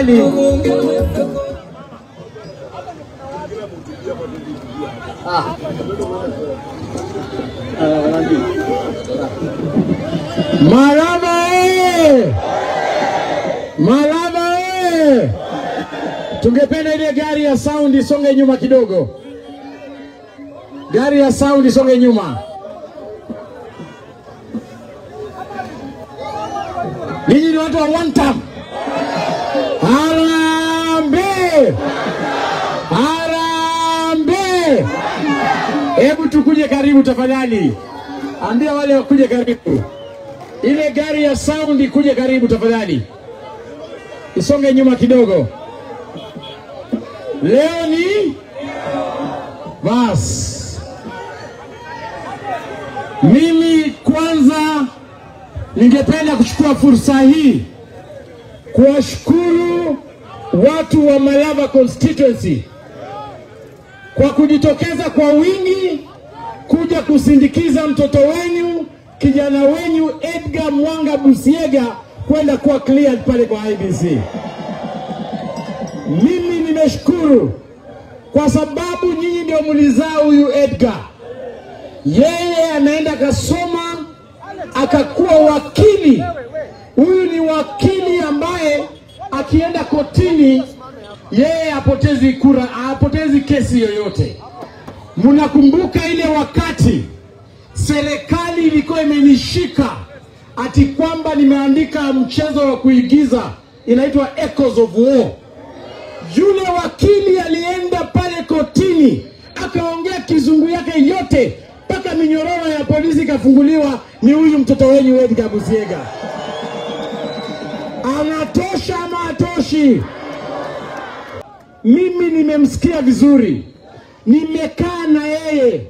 tafadhali. Malava oye! Malava oye! Tungependa ile gari ya sound isonge nyuma kidogo. Gari ya sound isonge nyuma. Ninyi ni watu wa one time. Harambee! Harambee! Hebu tukuje karibu tafadhali. Ambia wale wakuje karibu. Ile gari ya sound ikuje karibu tafadhali. Isonge nyuma kidogo. Leo ni bas. Mimi kwanza ningependa kuchukua fursa hii kuwashukuru watu wa Malava constituency kwa kujitokeza kwa wingi kuja kusindikiza mtoto wenu, kijana wenu Edgar Mwanga Busiega kwenda kuwa cleared pale kwa IEBC. Mimi nimeshukuru kwa sababu nyinyi ndio mlizaa huyu Edgar. Yeye anaenda kasoma akakuwa wakili. Huyu ni wakili ambaye akienda kotini yeye hapotezi kura, hapotezi kesi yoyote. Mnakumbuka ile wakati serikali ilikuwa imenishika ati kwamba nimeandika mchezo wa kuigiza inaitwa Echoes of War. Yule wakili alienda pale kotini akaongea kizungu yake yote mpaka minyororo ya polisi kafunguliwa. Ni huyu mtoto wenu Edgar Busiega. Anatosha ama atoshi? Mimi nimemsikia vizuri, nimekaa na yeye.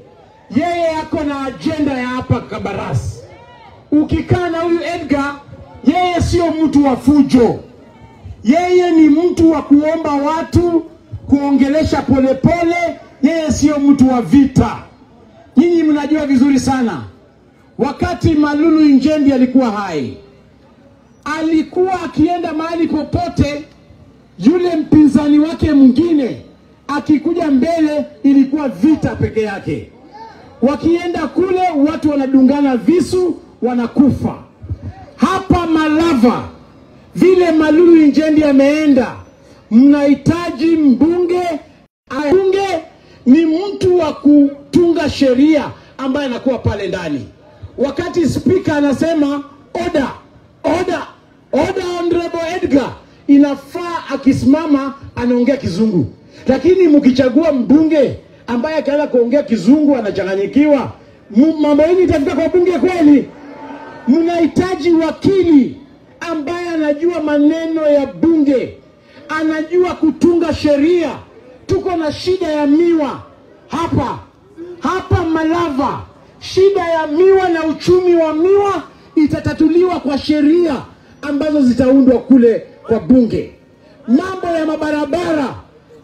Yeye yako na agenda ya hapa Kabarasi. Ukikaa na huyu Edgar, yeye sio mtu wa fujo. Yeye ni mtu wa kuomba watu, kuongelesha polepole. Yeye sio mtu wa vita. Nyinyi mnajua vizuri sana, wakati Malulu Injendi alikuwa hai, alikuwa akienda mahali popote, yule mpinzani wake mwingine akikuja mbele ilikuwa vita peke yake. Wakienda kule watu wanadungana visu, wanakufa. Hapa Malava vile Malulu Injendi ameenda, mnahitaji mbunge. Mbunge ni mtu wa kutunga sheria ambaye anakuwa pale ndani. Wakati speaker anasema order, order, order Honorable Edgar, inafaa akisimama anaongea kizungu. Lakini mkichagua mbunge ambaye akaanza kuongea kizungu anachanganyikiwa, mambo hili itafika kwa bunge kweli? Mnahitaji wakili ambaye anajua maneno ya bunge, anajua kutunga sheria. Tuko na shida ya miwa hapa Malava. Shida ya miwa na uchumi wa miwa itatatuliwa kwa sheria ambazo zitaundwa kule kwa bunge. Mambo ya mabarabara,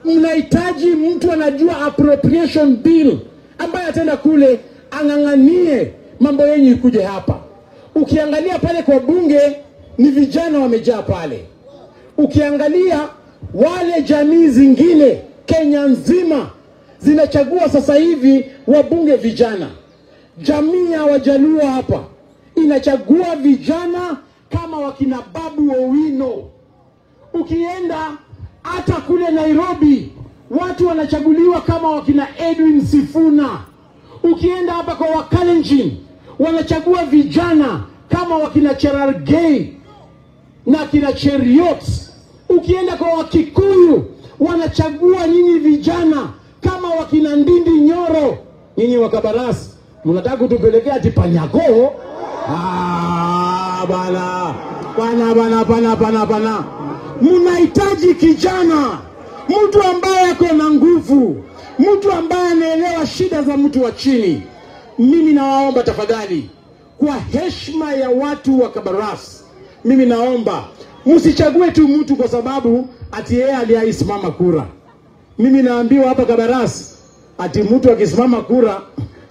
mnahitaji mtu anajua appropriation bill ambaye ataenda kule anganganie mambo yenyu ikuje hapa. Ukiangalia pale kwa bunge ni vijana wamejaa pale. Ukiangalia wale jamii zingine Kenya nzima zinachagua sasa hivi wabunge vijana. Jamii ya Wajaluo hapa inachagua vijana kama wakina Babu Owino. Ukienda hata kule Nairobi watu wanachaguliwa kama wakina Edwin Sifuna. Ukienda hapa kwa Wakalenjin wanachagua vijana kama wakina Cherargei na kina Cheriot. Ukienda kwa Wakikuyu wanachagua nyinyi vijana kama wakina Ndindi Nyoro. Nyinyi wa Kabarasi mnataka kutupelekea ati Panyako? Bana. Mnahitaji kijana, mtu ambaye ako na nguvu, mtu ambaye anaelewa shida za mtu wa chini. Mimi nawaomba tafadhali, kwa heshima ya watu wa Kabarasi, mimi naomba msichague tu mtu kwa sababu ati yeye aliyesimama kura. Mimi naambiwa hapa Kabarasi ati mtu akisimama kura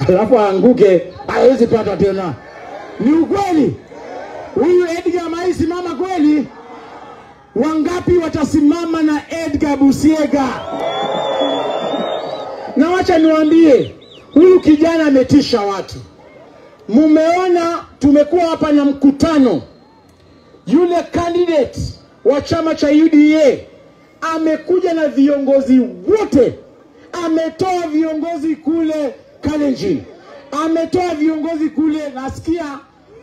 alafu aanguke hawezi pata tena. Ni ukweli? Huyu Edgar maisimama kweli? Wangapi watasimama na Edgar Busiega? Na wacha niwaambie, huyu kijana ametisha watu. Mumeona tumekuwa hapa na mkutano. Yule candidate wa chama cha UDA amekuja na viongozi wote. Ametoa viongozi kule Kalenjin, ametoa viongozi kule, nasikia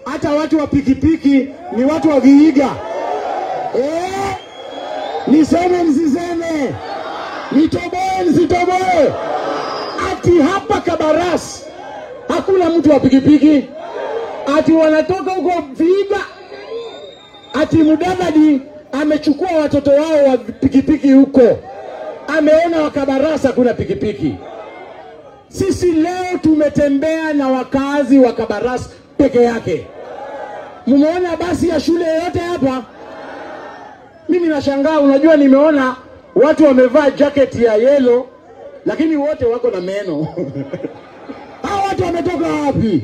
hata watu wa pikipiki ni watu wa Vihiga. Niseme msiseme, nitoboe nisitoboe, ati hapa Kabaras hakuna mtu wa pikipiki, ati wanatoka huko Vihiga, ati Mudavadi amechukua watoto wao wa pikipiki huko, ameona wa Kabaras hakuna pikipiki. Sisi leo tumetembea na wakazi wa Kabaras peke yake. Mumeona basi ya shule yote hapa? Mimi nashangaa, unajua nimeona watu wamevaa jacket ya yellow lakini wote wako na meno. Hao watu wametoka wapi?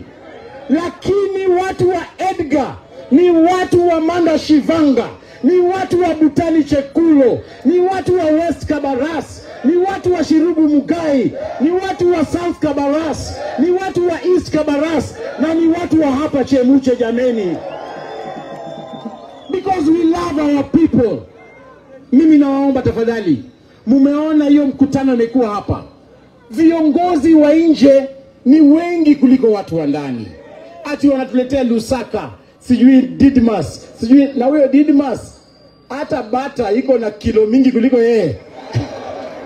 Lakini watu wa Edgar ni watu wa Manda Shivanga, ni watu wa Butali Chekulo, ni watu wa West Kabaras, ni watu wa Shirubu Mugai, ni watu wa South Kabaras, ni watu wa East Kabaras, na ni watu wa hapa Chemuche jameni. Because we love our people. Mimi nawaomba tafadhali, mumeona hiyo mkutano umekuwa hapa. Viongozi wa nje ni wengi kuliko watu wa ndani. Ati wanatuletea Lusaka, sijui Didmas, sijui na wewe Didmas hata bata iko na kilo mingi kuliko yeye.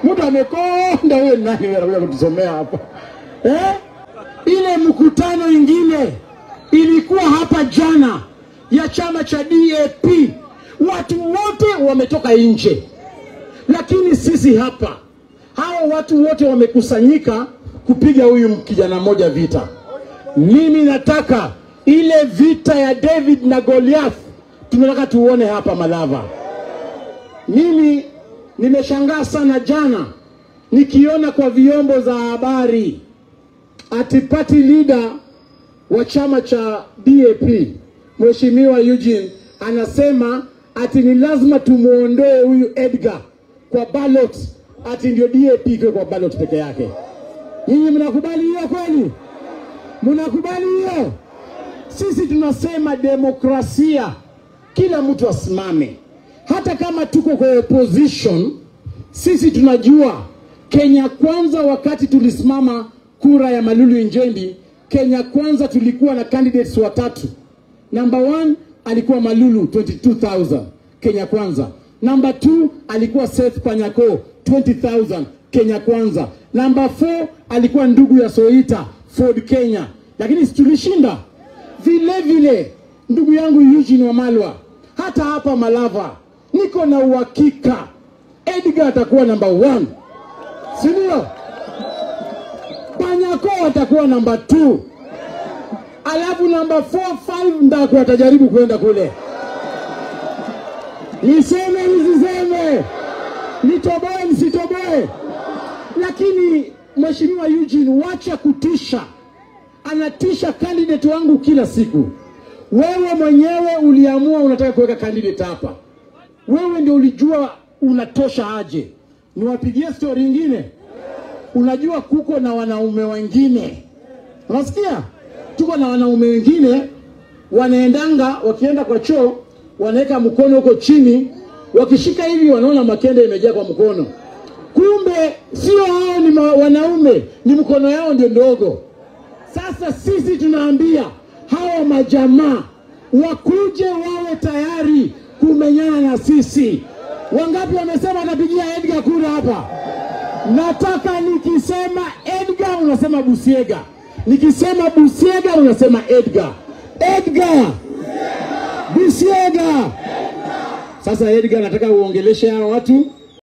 Mtu amekonda, wewe nani wewe unakuja kutusomea hapa? Ile mkutano ingine ilikuwa hapa jana ya chama cha DAP. Watu wote wametoka nje. Lakini sisi hapa, hao watu wote wamekusanyika kupiga huyu kijana mmoja vita. Mimi nataka ile vita ya David na Goliath tunataka tuone hapa Malava. Mimi nimeshangaa sana jana nikiona kwa vyombo za habari ati party leader wa chama cha DAP Mheshimiwa Eugene anasema ati ni lazima tumuondoe huyu Edgar kwa ballot, ati ndio DAP kwa ballot peke yake. Nyinyi mnakubali hiyo kweli? Mnakubali hiyo? Sisi tunasema demokrasia, kila mtu asimame. Hata kama tuko kwa opposition, sisi tunajua Kenya Kwanza, wakati tulisimama kura ya Malulu Injendi, Kenya Kwanza tulikuwa na candidates watatu. Number 1 alikuwa Malulu 22,000 Kenya Kwanza. Number 2 alikuwa Seth Panyako 20,000 Kenya Kwanza. Number 4 alikuwa ndugu ya Soita Ford Kenya. Lakini tulishinda. Vile vile ndugu yangu Eugene Wamalwa, hata hapa Malava niko na uhakika Edgar atakuwa number 1. Sindio? Panyako atakuwa number 2. Alafu number 4, 5 ndako atajaribu kwenda kule. Niseme nisiseme, nitoboe nisitoboe. Lakini Mheshimiwa Eugene, wacha kutisha. Anatisha candidate wangu kila siku. Wewe mwenyewe uliamua unataka kuweka candidate hapa. Wewe ndio ulijua unatosha aje. Niwapigie story nyingine. Unajua kuko na wanaume wengine. Unasikia? Tuko na wanaume wengine wanaendanga, wakienda kwa choo wanaweka mkono huko chini, wakishika hivi wanaona makende imejaa kwa mkono. Kumbe sio hao ni wanaume, ni mkono yao ndio ndogo. Sasa sisi tunaambia hawa majamaa wakuje wawe tayari kumenyana na sisi. Wangapi wamesema watapigia Edgar kura hapa? Nataka nikisema Edgar unasema Busiega. Nikisema Busiega unasema Edgar. Edgar Busiega. Sasa Edgar nataka uongeleshe hao watu.